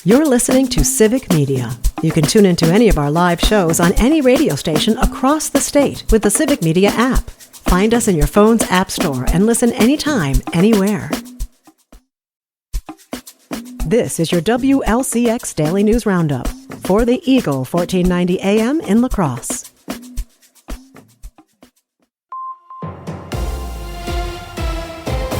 You're listening to Civic Media. You can tune into any of our live shows on any radio station across the state with the Civic Media app. Find us in your phone's app store and listen anytime, anywhere. This is your WLCX Daily News Roundup for the Eagle 1490 AM in La Crosse.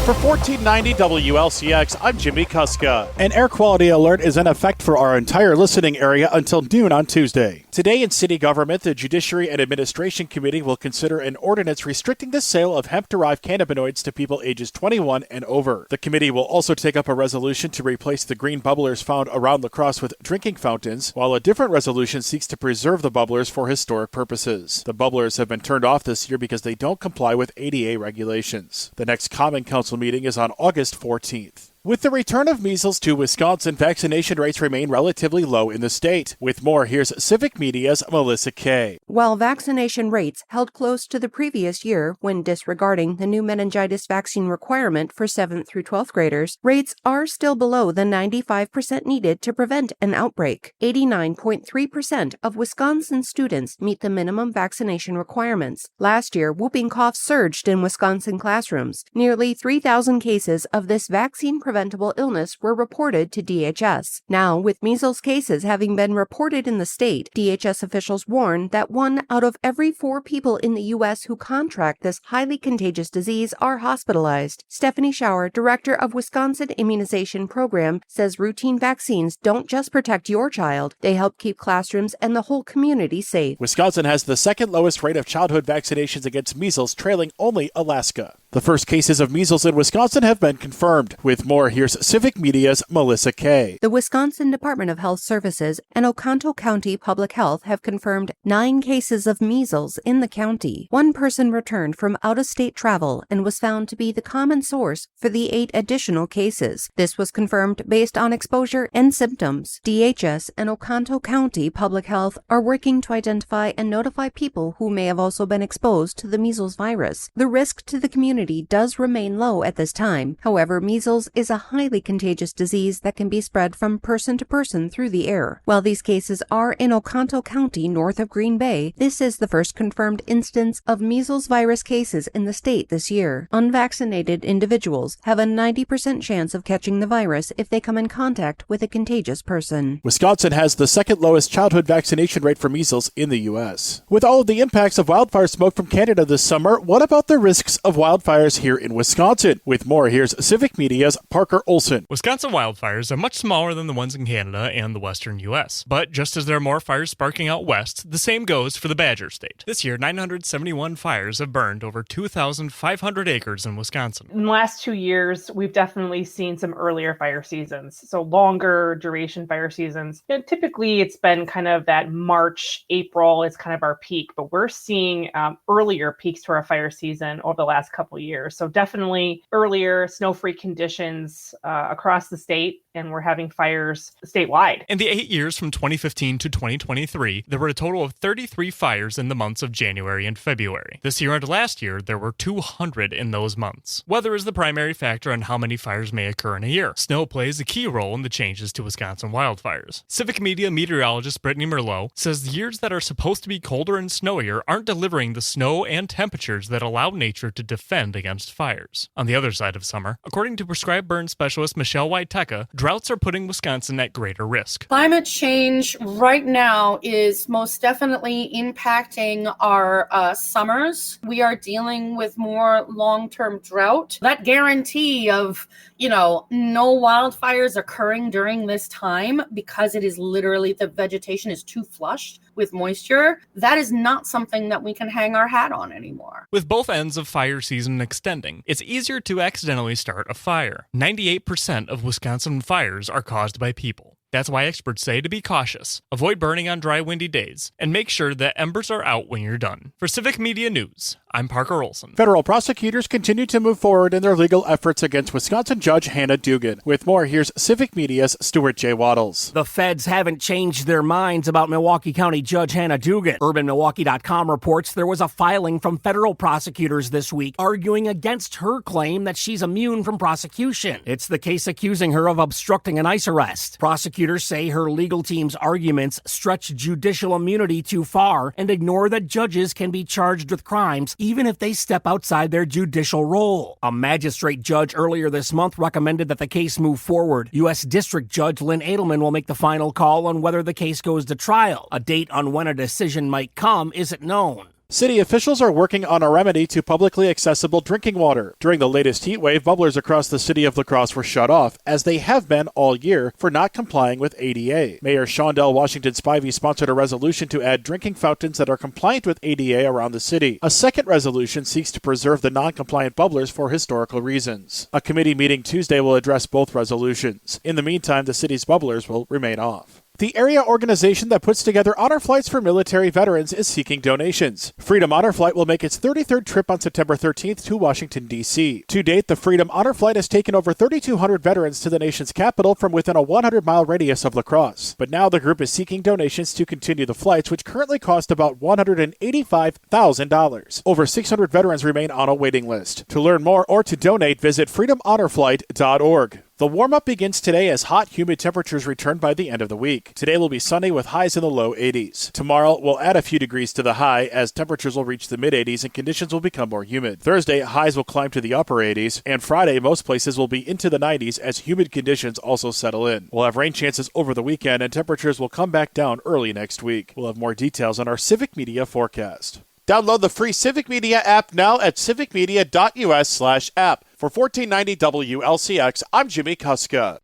For 1490 WLCX, I'm Jimmy Kuska. An air quality alert is in effect for our entire listening area until noon on Tuesday. Today in city government, the Judiciary and Administration Committee will consider an ordinance restricting the sale of hemp-derived cannabinoids to people ages 21 and over. The committee will also take up a resolution to replace the green bubblers found around La Crosse with drinking fountains, while a different resolution seeks to preserve the bubblers for historic purposes. The bubblers have been turned off this year because they don't comply with ADA regulations. The next Common Council meeting is on August 14th. With the return of measles to Wisconsin, vaccination rates remain relatively low in the state. With more, here's Civic Media's Melissa Kay. While vaccination rates held close to the previous year when disregarding the new meningitis vaccine requirement for 7th through 12th graders, rates are still below the 95% needed to prevent an outbreak. 89.3% of Wisconsin students meet the minimum vaccination requirements. Last year, whooping cough surged in Wisconsin classrooms. Nearly 3,000 cases of this vaccine-preventable illness were reported to DHS. Now, with measles cases having been reported in the state, DHS officials warn that 1 out of every 4 people in the U.S. who contract this highly contagious disease are hospitalized. Stephanie Schauer, director of Wisconsin Immunization Program, says routine vaccines don't just protect your child, they help keep classrooms and the whole community safe. Wisconsin has the second lowest rate of childhood vaccinations against measles, trailing only Alaska. The first cases of measles in Wisconsin have been confirmed. With more, here's Civic Media's Melissa Kay. The Wisconsin Department of Health Services and Oconto County Public Health have confirmed 9 cases of measles in the county. 1 person returned from out-of-state travel and was found to be the common source for the 8 additional cases. This was confirmed based on exposure and symptoms. DHS and Oconto County Public Health are working to identify and notify people who may have also been exposed to the measles virus. The risk to the community does remain low at this time. However, measles is a highly contagious disease that can be spread from person to person through the air. While these cases are in Oconto County, north of Green Bay, this is the first confirmed instance of measles virus cases in the state this year. Unvaccinated individuals have a 90% chance of catching the virus if they come in contact with a contagious person. Wisconsin has the second lowest childhood vaccination rate for measles in the U.S. With all of the impacts of wildfire smoke from Canada this summer, what about the risks of wildfires here in Wisconsin? With more, here's Civic Media's Parker Olson. Wisconsin wildfires are much smaller than the ones in Canada and the western U.S. But just as there are more fires sparking out west, the same goes for the Badger State. This year, 971 fires have burned over 2,500 acres in Wisconsin. In the last 2 years, we've definitely seen some earlier fire seasons, so longer duration fire seasons. Typically, it's been kind of that March, April is kind of our peak, but we're seeing earlier peaks to our fire season over the last couple of years. So definitely earlier snow-free conditions across the state, and we're having fires statewide. In the 8 years from 2015 to 2023, there were a total of 33 fires in the months of January and February. This year and last year, there were 200 in those months. Weather is the primary factor on how many fires may occur in a year. Snow plays a key role in the changes to Wisconsin wildfires. Civic Media meteorologist Brittany Merlot says the years that are supposed to be colder and snowier aren't delivering the snow and temperatures that allow nature to defend against fires. On the other side of summer, according to prescribed burn specialist Michelle Wojteka, droughts are putting Wisconsin at greater risk. Climate change right now is most definitely impacting our summers. We are dealing with more long-term drought. That guarantee of, no wildfires occurring during this time because it is literally the vegetation is too flushed with moisture, that is not something that we can hang our hat on anymore. With both ends of fire season extending, it's easier to accidentally start a fire. 98% of Wisconsin fires are caused by people. That's why experts say to be cautious, avoid burning on dry, windy days, and make sure that embers are out when you're done. For Civic Media News, I'm Parker Olson. Federal prosecutors continue to move forward in their legal efforts against Wisconsin Judge Hannah Dugan. With more, here's Civic Media's Stuart J. Waddles. The feds haven't changed their minds about Milwaukee County Judge Hannah Dugan. UrbanMilwaukee.com reports there was a filing from federal prosecutors this week arguing against her claim that she's immune from prosecution. It's the case accusing her of obstructing an ICE arrest. Prosecutors say her legal team's arguments stretch judicial immunity too far and ignore that judges can be charged with crimes even if they step outside their judicial role. A magistrate judge earlier this month recommended that the case move forward. U.S. District Judge Lynn Edelman will make the final call on whether the case goes to trial. A date on when a decision might come isn't known. City officials are working on a remedy to publicly accessible drinking water. During the latest heat wave, bubblers across the city of La Crosse were shut off, as they have been all year, for not complying with ADA. Mayor Shondell Washington Spivey sponsored a resolution to add drinking fountains that are compliant with ADA around the city. A second resolution seeks to preserve the non-compliant bubblers for historical reasons. A committee meeting Tuesday will address both resolutions. In the meantime, the city's bubblers will remain off. The area organization that puts together honor flights for military veterans is seeking donations. Freedom Honor Flight will make its 33rd trip on September 13th to Washington, D.C. To date, the Freedom Honor Flight has taken over 3,200 veterans to the nation's capital from within a 100-mile radius of La Crosse. But now the group is seeking donations to continue the flights, which currently cost about $185,000. Over 600 veterans remain on a waiting list. To learn more or to donate, visit freedomhonorflight.org. The warm-up begins today as hot, humid temperatures return by the end of the week. Today will be sunny with highs in the low 80s. Tomorrow will add a few degrees to the high as temperatures will reach the mid-80s and conditions will become more humid. Thursday, highs will climb to the upper 80s, and Friday, most places will be into the 90s as humid conditions also settle in. We'll have rain chances over the weekend and temperatures will come back down early next week. We'll have more details on our Civic Media forecast. Download the free Civic Media app now at civicmedia.us/app. For $14.90 WLCX, I'm Jimmy Kuska.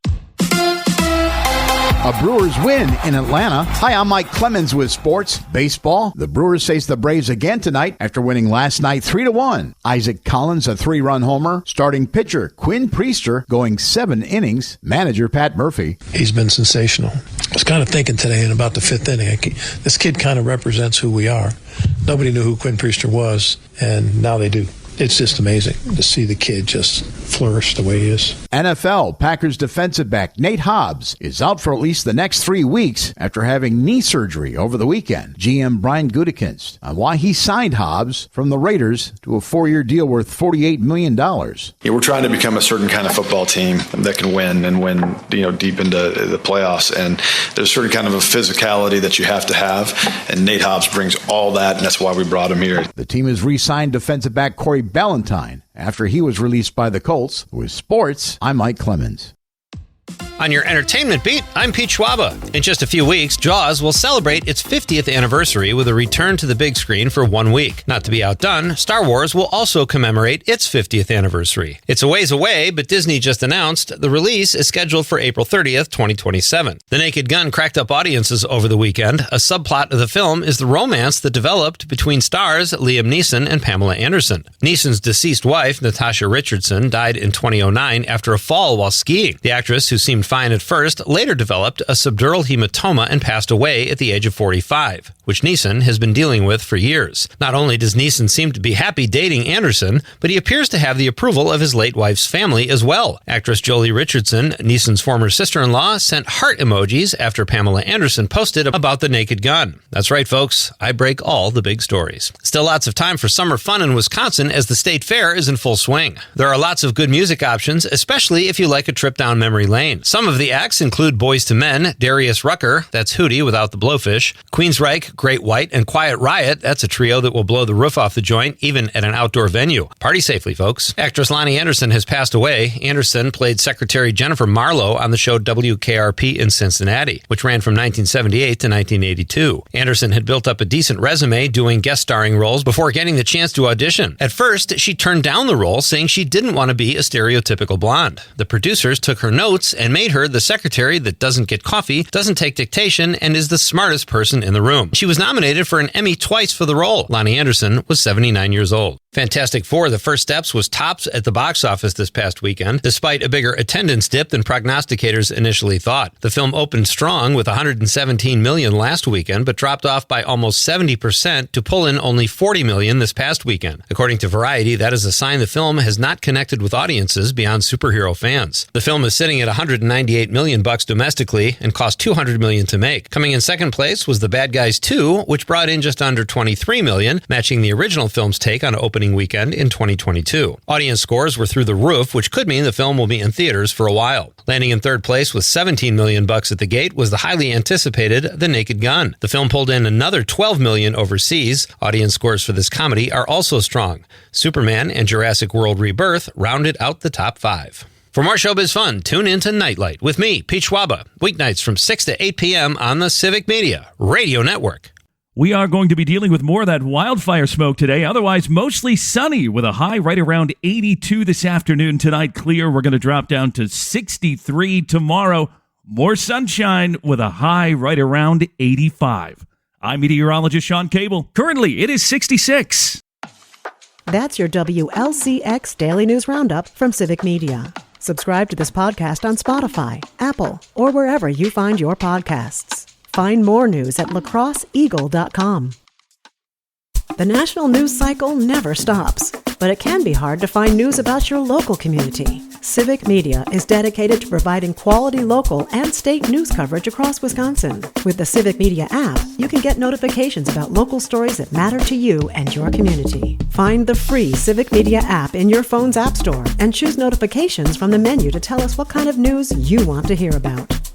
A Brewers win in Atlanta. Hi, I'm Mike Clemens with sports. Baseball. The Brewers face the Braves again tonight after winning last night 3-1. Isaac Collins, a 3-run homer. Starting pitcher Quinn Priester going 7 innings. Manager Pat Murphy. He's been sensational. I was kind of thinking today in about the 5th inning, this kid kind of represents who we are. Nobody knew who Quinn Priester was, and now they do. It's just amazing to see the kid just flourish the way he is. NFL, Packers defensive back Nate Hobbs is out for at least the next 3 weeks after having knee surgery over the weekend. GM Brian Gutekunst on why he signed Hobbs from the Raiders to a 4-year deal worth $48 million. Yeah, we're trying to become a certain kind of football team that can win and win, deep into the playoffs. And there's a certain kind of a physicality that you have to have. And Nate Hobbs brings all that, and that's why we brought him here. The team has re-signed defensive back Corey Ballantyne after he was released by the Colts. With sports, I'm Mike Clemens. On your entertainment beat, I'm Pete Schwaba. In just a few weeks, Jaws will celebrate its 50th anniversary with a return to the big screen for 1 week. Not to be outdone, Star Wars will also commemorate its 50th anniversary. It's a ways away, but Disney just announced the release is scheduled for April 30th, 2027. The Naked Gun cracked up audiences over the weekend. A subplot of the film is the romance that developed between stars Liam Neeson and Pamela Anderson. Neeson's deceased wife, Natasha Richardson, died in 2009 after a fall while skiing. The actress, who seemed fine at first, later developed a subdural hematoma and passed away at the age of 45, which Neeson has been dealing with for years. Not only does Neeson seem to be happy dating Anderson, but he appears to have the approval of his late wife's family as well. Actress Jolie Richardson, Neeson's former sister-in-law, sent heart emojis after Pamela Anderson posted about the Naked Gun. That's right, folks. I break all the big stories. Still lots of time for summer fun in Wisconsin as the state fair is in full swing. There are lots of good music options, especially if you like a trip down memory lane. Some of the acts include Boyz II Men, Darius Rucker, that's Hootie without the blowfish, Queensryche, Great White, and Quiet Riot, that's a trio that will blow the roof off the joint even at an outdoor venue. Party safely, folks. Actress Lonnie Anderson has passed away. Anderson played Secretary Jennifer Marlowe on the show WKRP in Cincinnati, which ran from 1978 to 1982. Anderson had built up a decent resume doing guest starring roles before getting the chance to audition. At first, she turned down the role, saying she didn't want to be a stereotypical blonde. The producers took her notes and made her the secretary that doesn't get coffee, doesn't take dictation, and is the smartest person in the room. She was nominated for an Emmy twice for the role. Lonnie Anderson was 79 years old. Fantastic Four: The First Steps was tops at the box office this past weekend, despite a bigger attendance dip than prognosticators initially thought. The film opened strong with $117 million last weekend, but dropped off by almost 70% to pull in only $40 million this past weekend. According to Variety, that is a sign the film has not connected with audiences beyond superhero fans. The film is sitting at $198 million domestically and cost $200 million to make. Coming in second place was The Bad Guys 2, which brought in just under $23 million, matching the original film's take on opening weekend in 2022. Audience scores were through the roof, which could mean the film will be in theaters for a while. Landing in third place with $17 million at the gate was the highly anticipated The Naked Gun. The film pulled in another $12 million overseas. Audience scores for this comedy are also strong. Superman and Jurassic World Rebirth rounded out the top 5. For more showbiz fun, tune into Nightlight with me, Pete Schwaba, weeknights from 6 to 8 p.m. on the Civic Media Radio Network. We are going to be dealing with more of that wildfire smoke today. Otherwise, mostly sunny with a high right around 82 this afternoon. Tonight, clear. We're going to drop down to 63 tomorrow. More sunshine with a high right around 85. I'm meteorologist Sean Cable. Currently, it is 66. That's your WLCX Daily News Roundup from Civic Media. Subscribe to this podcast on Spotify, Apple, or wherever you find your podcasts. Find more news at lacrosseeagle.com. The national news cycle never stops, but it can be hard to find news about your local community. Civic Media is dedicated to providing quality local and state news coverage across Wisconsin. With the Civic Media app, you can get notifications about local stories that matter to you and your community. Find the free Civic Media app in your phone's app store and choose notifications from the menu to tell us what kind of news you want to hear about.